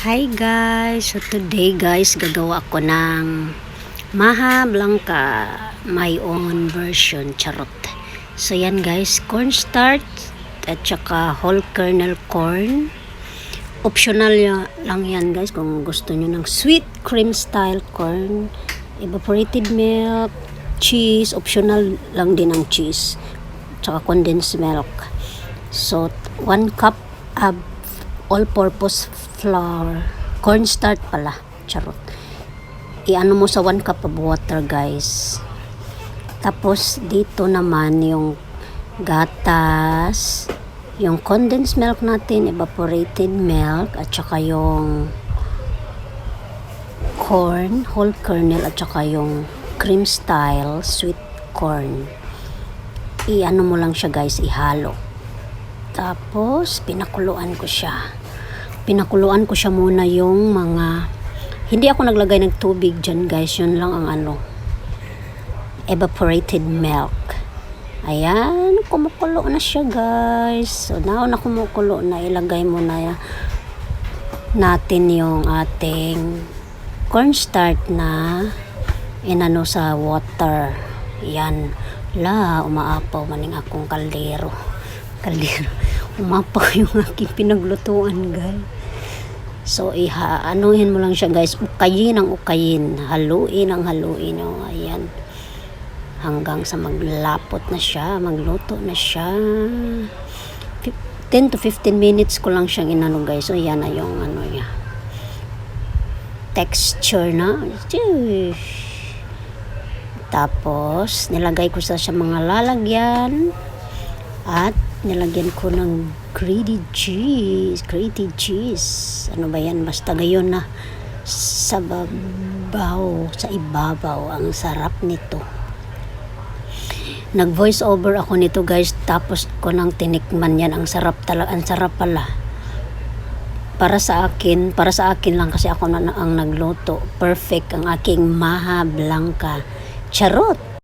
Hi guys! So today guys, gagawa ako ng Maha Blanca, my own version, charot. So yan guys, cornstarch at saka whole kernel corn. Optional lang yan guys kung gusto nyo ng sweet cream style corn. Evaporated milk, cheese, optional lang din ang cheese. Tsaka condensed milk. So 1 cup of all-purpose flour, cornstarch pala, charot. Iano mo sa 1 cup of water guys. Tapos dito naman yung gatas, yung condensed milk natin, evaporated milk, at saka yung corn, whole kernel, at saka yung cream style sweet corn. Iano mo lang siya guys, ihalo. Tapos pinakuluan ko siya. Pinakuluan ko siya muna yung mga, hindi ako naglagay ng tubig dyan guys, yun lang ang evaporated milk. Ayan, kumukulo na siya guys. So now na kumukulo na, ilagay mo na natin yung ating cornstarch na inano sa water. Yan, umaapaw maning akong kaldero. Umapaw yung aking pinaglutuan guys. So anuhin mo lang siya guys, ukayin ang ukayin, haluin ang haluin. Ayan, hanggang sa maglapot na siya, magluto na siya. 10 to 15 minutes ko lang siyang inano guys. So yan na yung niya, texture na. Tapos nilagay ko sa mga lalagyan at nilagyan ko ng grated cheese. Ano ba yan? Basta gayon na sa ibabaw. Ang sarap nito. Nag voice over ako nito guys, tapos ko nang tinikman yan. Ang sarap talaga, ang sarap pala. Para sa akin lang kasi ako ang nagluto. Perfect ang aking Maha Blanca. Charot!